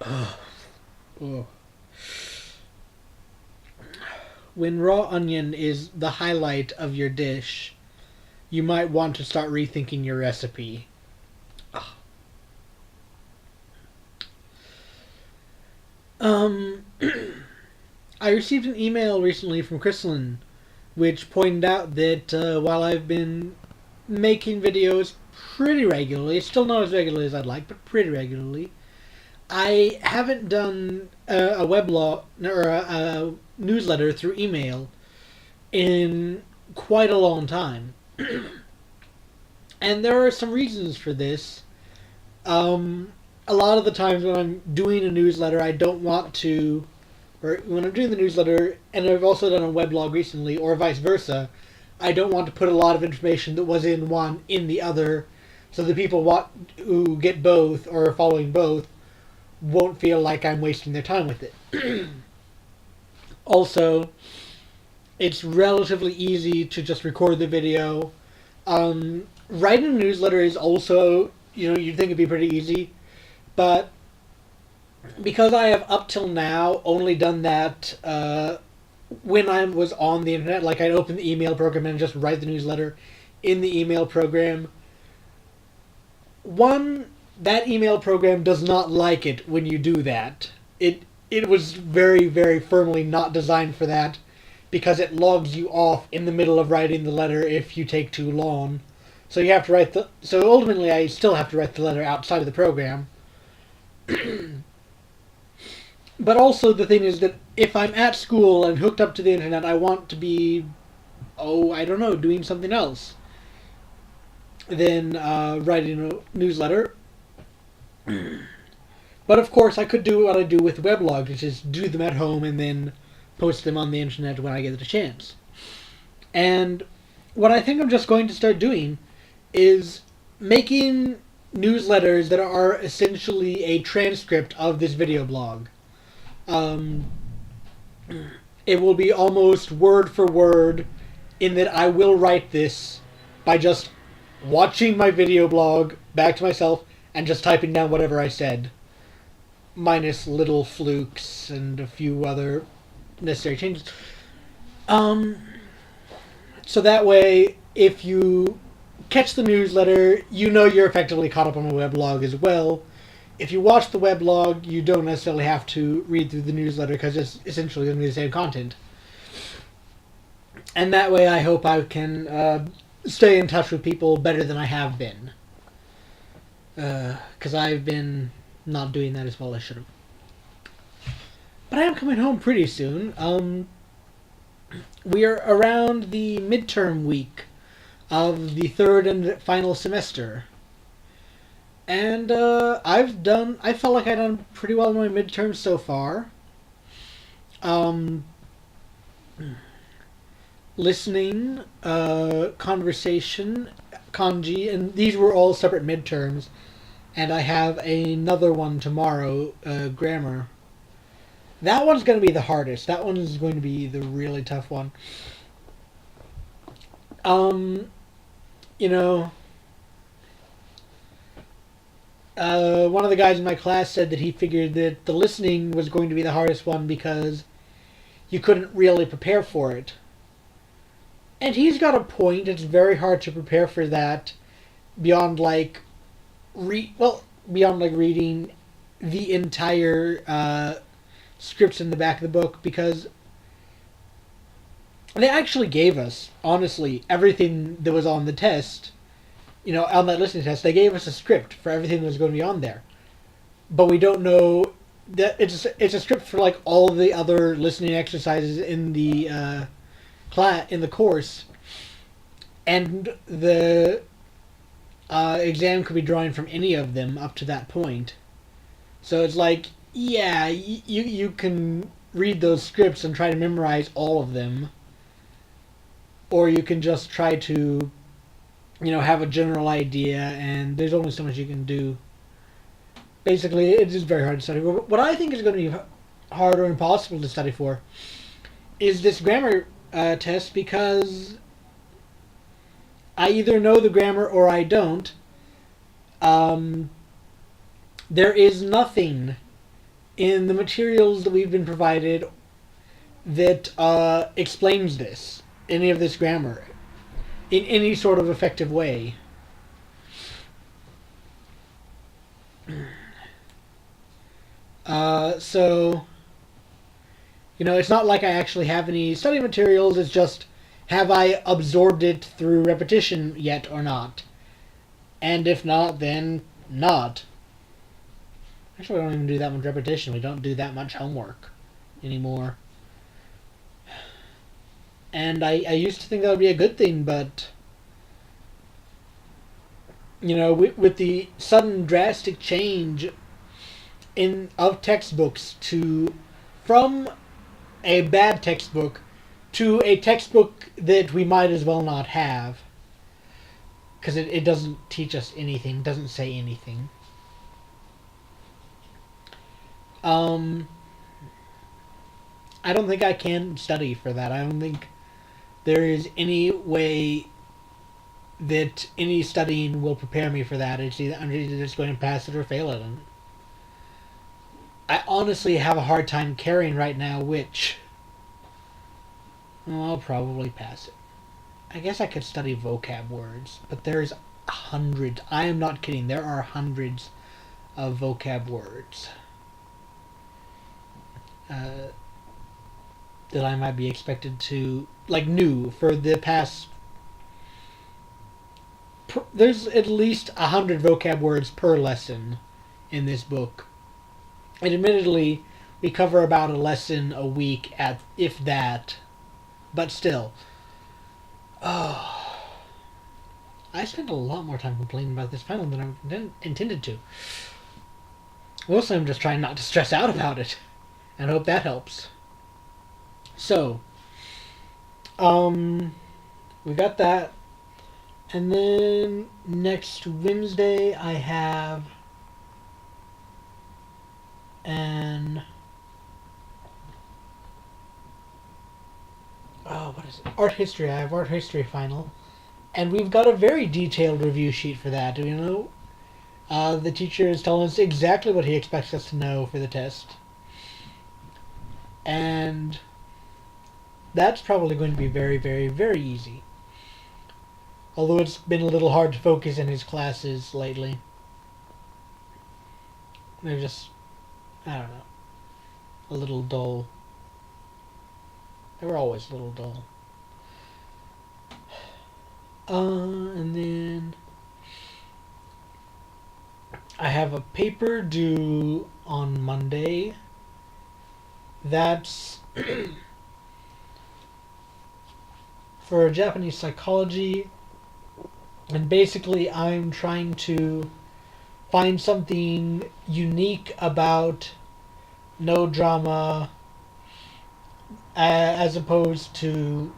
Oh. When raw onion is the highlight of your dish, you might want to start rethinking your recipe. Um, I received an email recently from Crystalline, which pointed out that while I've been making videos pretty regularly, still not as regularly as I'd like, but pretty regularly, I haven't done a weblog or a newsletter through email in quite a long time. And there are some reasons for this. A lot of the times when I'm doing a newsletter, I don't want to, or when I'm doing the newsletter, and I've also done a weblog recently, or vice versa, I don't want to put a lot of information that was in one in the other, so the people who get both or are following both won't feel like I'm wasting their time with it. Also, it's relatively easy to just record the video. Writing a newsletter is also, you'd think it'd be pretty easy, but because I have up till now only done that when I was on the internet, like I'd open the email program and just write the newsletter in the email program. One, that email program does not like it when you do that. It was very, very firmly not designed for that because it logs you off in the middle of writing the letter if you take too long. So you have to so ultimately I still have to write the letter outside of the program. But also the thing is that if I'm at school and hooked up to the internet, I want to be, I don't know, doing something else than writing a newsletter. But of course, I could do what I do with weblogs, which is do them at home and then post them on the internet when I get the chance. And what I think I'm just going to start doing is making newsletters that are essentially a transcript of this video blog. It will be almost word for word in that I will write this by just watching my video blog back to myself and just typing down whatever I said, minus little flukes and a few other necessary changes. So that way, if you catch the newsletter, you're effectively caught up on the weblog as well. If you watch the weblog, you don't necessarily have to read through the newsletter because it's essentially going to be the same content. And that way I hope I can stay in touch with people better than I have been. Because I've been not doing that as well as I should have. But I am coming home pretty soon. We are around the midterm week of the third and final semester. And I felt like I've done pretty well in my midterms so far. Listening, conversation, kanji, and these were all separate midterms. And I have another one tomorrow, grammar. That one's going to be the hardest. That one is going to be the really tough one. You know, one of the guys in my class said that he figured that the listening was going to be the hardest one because you couldn't really prepare for it. And he's got a point. It's very hard to prepare for that beyond beyond reading the entire scripts in the back of the book, because they actually gave us, honestly, everything that was on the test. On that listening test, they gave us a script for everything that was going to be on there. But we don't know that it's a script for all the other listening exercises in the course, and the exam could be drawing from any of them up to that point. So it's you can read those scripts and try to memorize all of them, or you can just try to have a general idea, and there's only so much you can do. Basically, it is very hard to study. What I think is going to be hard or impossible to study for is this grammar test, because I either know the grammar or I don't. There is nothing in the materials that we've been provided that explains this, any of this grammar, in any sort of effective way. So, it's not like I actually have any study materials, it's just, have I absorbed it through repetition yet or not? And if not, then not. Actually, we don't even do that much repetition. We don't do that much homework anymore. And I used to think that would be a good thing, but with the sudden drastic change of textbooks from a bad textbook to a textbook that we might as well not have, because it doesn't teach us anything, doesn't say anything. I don't think I can study for that. I don't think there is any way that any studying will prepare me for that. I'm either just going to pass it or fail it. And I honestly have a hard time carrying right now which. Well, I'll probably pass it. I guess I could study vocab words, but there's hundreds. I am not kidding. There are hundreds of vocab words that I might be expected to, new for the past. There's at least 100 vocab words per lesson in this book. And admittedly, we cover about a lesson a week, if that. But still. Oh. I spent a lot more time complaining about this final than I intended to. Mostly I'm just trying not to stress out about it. And hope that helps. So. We got that. And then next Wednesday I have what is it? Art history. I have art history final. And we've got a very detailed review sheet for that. The teacher is telling us exactly what he expects us to know for the test. And that's probably going to be very, very, very easy. Although it's been a little hard to focus in his classes lately. They're just, I don't know, a little dull. They were always a little dull. And then I have a paper due on Monday. That's for Japanese psychology. And basically I'm trying to find something unique about no drama as opposed to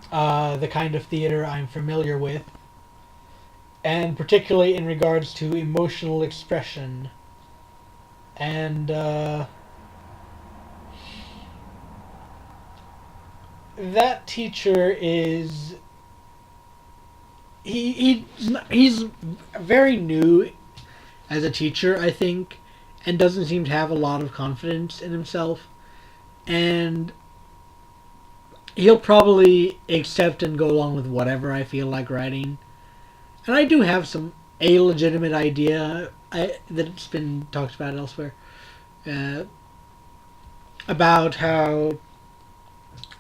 the kind of theater I'm familiar with, and particularly in regards to emotional expression. And that teacher is he's very new as a teacher, I think, and doesn't seem to have a lot of confidence in himself. And he'll probably accept and go along with whatever I feel like writing. And I do have a legitimate idea that's been talked about elsewhere about how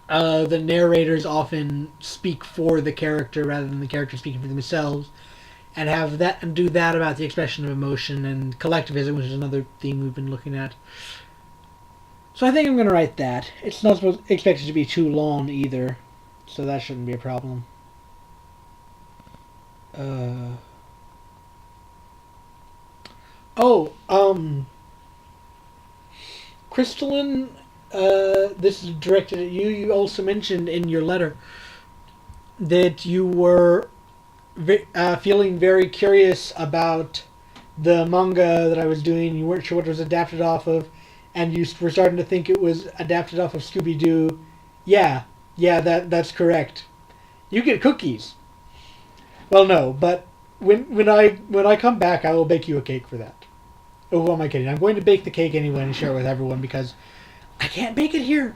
the narrators often speak for the character rather than the character speaking for themselves, and do that about the expression of emotion and collectivism, which is another theme we've been looking at. So I think I'm going to write that. It's not expected to be too long either, so that shouldn't be a problem. Crystalline, this is directed at you. You also mentioned in your letter that you were feeling very curious about the manga that I was doing. You weren't sure what it was adapted off of, and you were starting to think it was adapted off of Scooby-Doo. Yeah, that's correct. You get cookies. Well, no, but when I come back, I will bake you a cake for that. Oh, who am I kidding? I'm going to bake the cake anyway and share it with everyone because I can't bake it here.